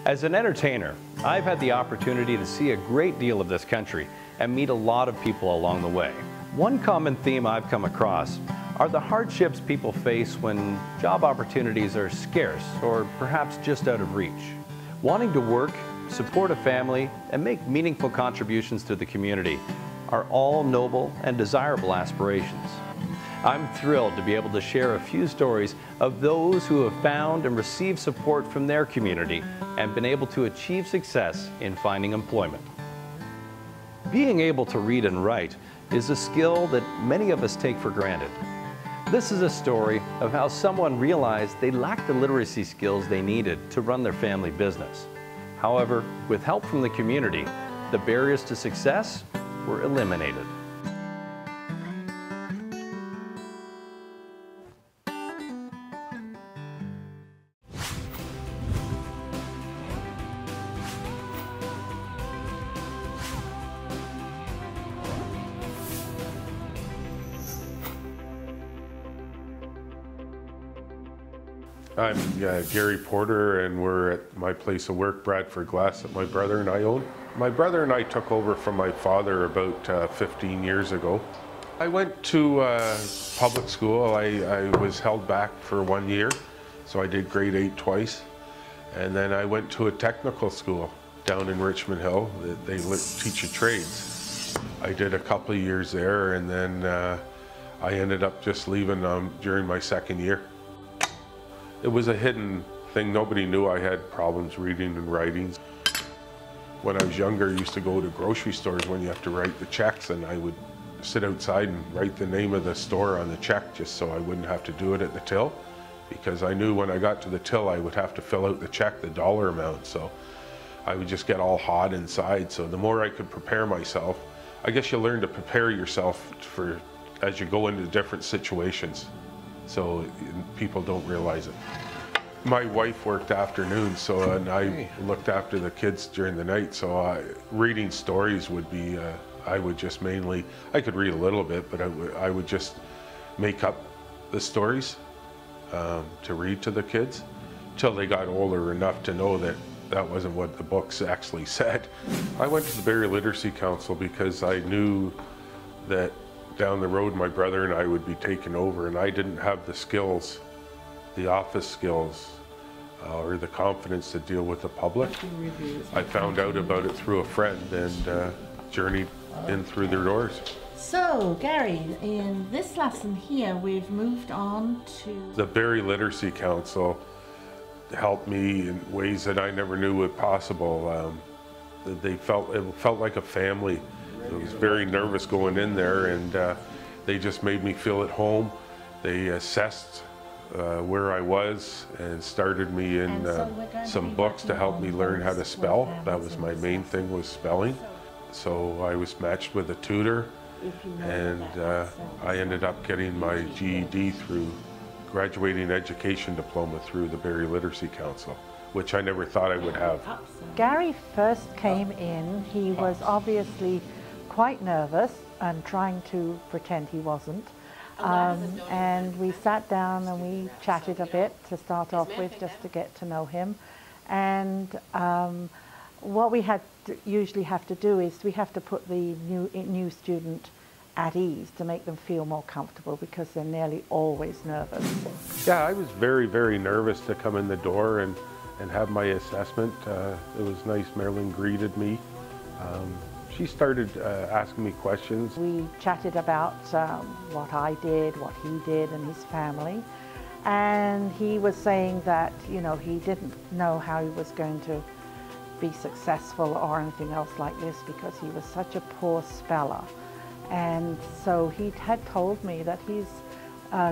As an entertainer, I've had the opportunity to see a great deal of this country and meet a lot of people along the way. One common theme I've come across are the hardships people face when job opportunities are scarce or perhaps just out of reach. Wanting to work, support a family, and make meaningful contributions to the community are all noble and desirable aspirations. I'm thrilled to be able to share a few stories of those who have found and received support from their community and been able to achieve success in finding employment. Being able to read and write is a skill that many of us take for granted. This is a story of how someone realized they lacked the literacy skills they needed to run their family business. However, with help from the community, the barriers to success were eliminated. I'm Gary Porter, and we're at my place of work, Bradford Glass, that my brother and I own. My brother and I took over from my father about 15 years ago. I went to public school. I was held back for 1 year, so I did grade 8 twice. And then I went to a technical school down in Richmond Hill. They teach you trades. I did a couple of years there, and then I ended up just leaving during my second year. It was a hidden thing. Nobody knew I had problems reading and writing. When I was younger, I used to go to grocery stores when you have to write the checks, and I would sit outside and write the name of the store on the check just so I wouldn't have to do it at the till, because I knew when I got to the till I would have to fill out the check, the dollar amount, so I would just get all hot inside. So the more I could prepare myself, I guess you learn to prepare yourself for as you go into different situations, so people don't realize it. My wife worked afternoons, and I looked after the kids during the night, so reading stories would be, I would just mainly, I could read a little bit, but I would just make up the stories to read to the kids till they got older enough to know that that wasn't what the books actually said. I went to the Barrie Literacy Council because I knew that down the road my brother and I would be taken over, and I didn't have the skills, the office skills, or the confidence to deal with the public. I found out about it through a friend and journeyed in through their doors. So Gary, in this lesson here we've moved on to... The Barrie Literacy Council helped me in ways that I never knew were possible. It felt like a family. I was very nervous going in there, and they just made me feel at home. They assessed where I was and started me in some books to help me learn how to spell. That was my main thing, was spelling. So I was matched with a tutor, and I ended up getting my GED through graduating education diploma through the Barrie Literacy Council, which I never thought I would have. Gary first came in, he was obviously quite nervous and trying to pretend he wasn't. And we sat down and we chatted a bit to start off with, just to get to know him. And what we usually have to do is we have to put the new student at ease to make them feel more comfortable, because they're nearly always nervous. Yeah, I was very, very nervous to come in the door and have my assessment. It was nice. Marilyn greeted me. She started asking me questions. We chatted about what I did, what he did, and his family. And he was saying that, you know, he didn't know how he was going to be successful or anything else like this because he was such a poor speller. And so he had told me that his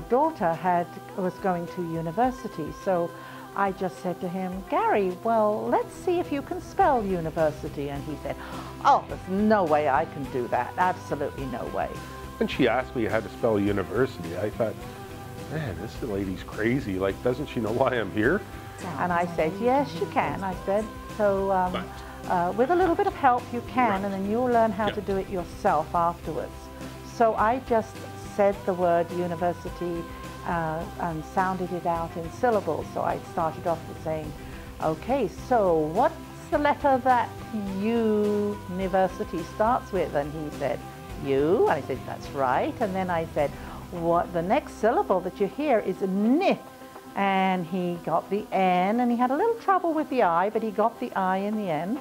daughter was going to university. So I just said to him, Gary, well, let's see if you can spell university. And he said, oh, there's no way I can do that. Absolutely no way. When she asked me how to spell university, I thought, man, this lady's crazy. Like, doesn't she know why I'm here? And I said, yes, you can. I said, so with a little bit of help, you can, and then you'll learn how to do it yourself afterwards. So I just said the word university and sounded it out in syllables. So I started off with saying okay, so what's the letter that university starts with? And he said, U. And I said, that's right. And then I said, what the next syllable that you hear is N. And he got the N, and he had a little trouble with the I, but he got the I in the end.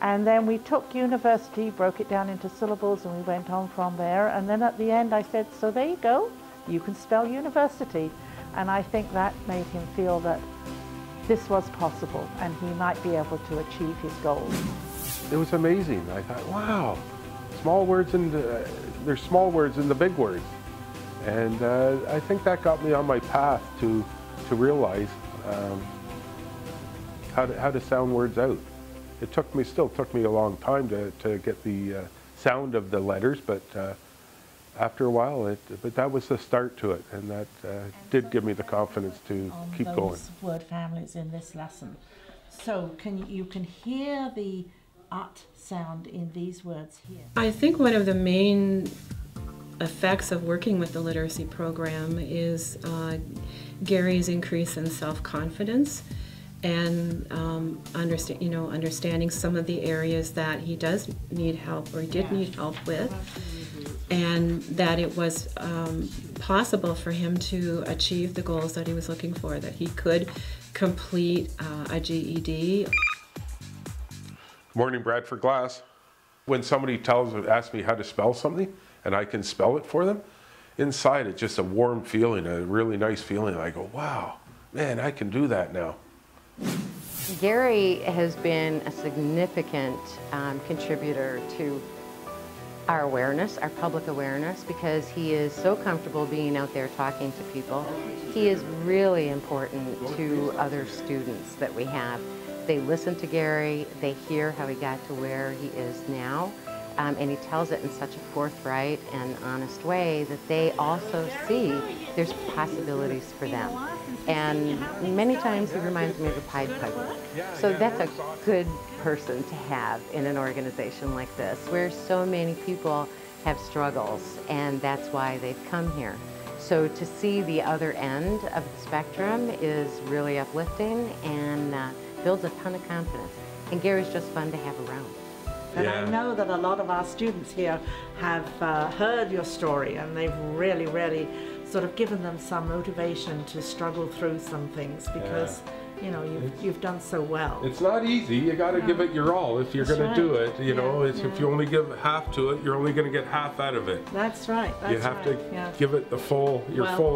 And then we took university, broke it down into syllables, and we went on from there. And then at the end I said, so there you go, you can spell university. And I think that made him feel that this was possible and he might be able to achieve his goals. It was amazing. I thought, wow, small words and there's small words in the big words. And I think that got me on my path to realize how to sound words out. It still took me a long time to get the sound of the letters, but after a while, but that was the start to it, and that did give me the confidence to keep going. Word families in this lesson. So you can hear the ut sound in these words here. I think one of the main effects of working with the literacy program is Gary's increase in self-confidence and understanding some of the areas that he does need help or he did need help with, and that it was possible for him to achieve the goals that he was looking for, that he could complete a GED. Morning, Bradford Glass. When somebody asks me how to spell something and I can spell it for them, inside it's just a warm feeling, a really nice feeling. I go, wow, man, I can do that now. Gary has been a significant contributor to our awareness, our public awareness, because he is so comfortable being out there talking to people. He is really important to other students that we have. They listen to Gary, they hear how he got to where he is now, and he tells it in such a forthright and honest way that they also see there's possibilities for them. And many times he reminds me of a Pied Piper. So that's a good person to have in an organization like this, where so many people have struggles, and that's why they've come here. So to see the other end of the spectrum is really uplifting and builds a ton of confidence. And Gary's just fun to have around. And I know that a lot of our students here have heard your story, and they've really sort of given them some motivation to struggle through some things, because you know you've done so well. It's not easy. You got to give it your all if you're going to do it. You know, if you only give half to it, you're only going to get half out of it. That's right. You have to give it the full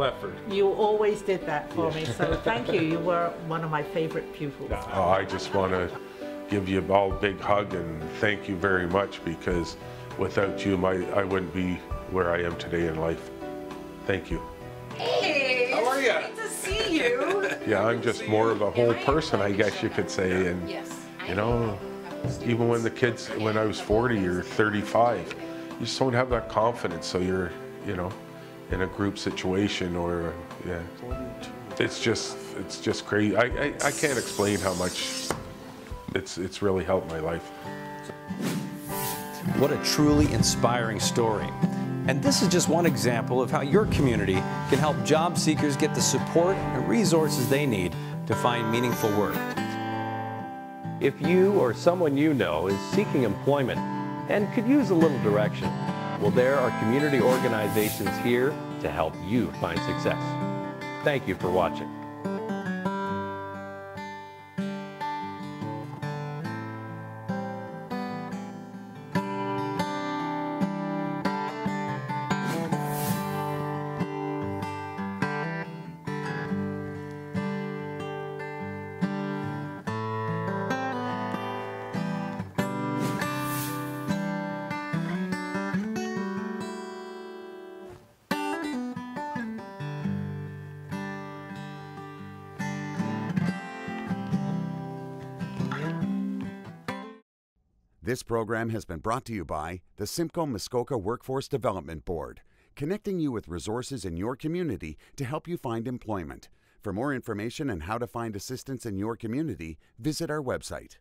effort. You always did that for me, so thank you. You were one of my favorite pupils. Oh, I just want to give you all a big hug and thank you very much, because without you, I wouldn't be where I am today in life. Thank you. Hey, how are you? Great to see you. Yeah, I'm just more of a whole person, I guess you could say. And you know, even when I was 40 or 35, you just don't have that confidence. So you're, you know, in a group situation or it's just crazy. I can't explain how much it's really helped my life. What a truly inspiring story. And this is just one example of how your community can help job seekers get the support and resources they need to find meaningful work. If you or someone you know is seeking employment and could use a little direction, well, there are community organizations here to help you find success. Thank you for watching. This program has been brought to you by the Simcoe-Muskoka Workforce Development Board, connecting you with resources in your community to help you find employment. For more information on how to find assistance in your community, visit our website.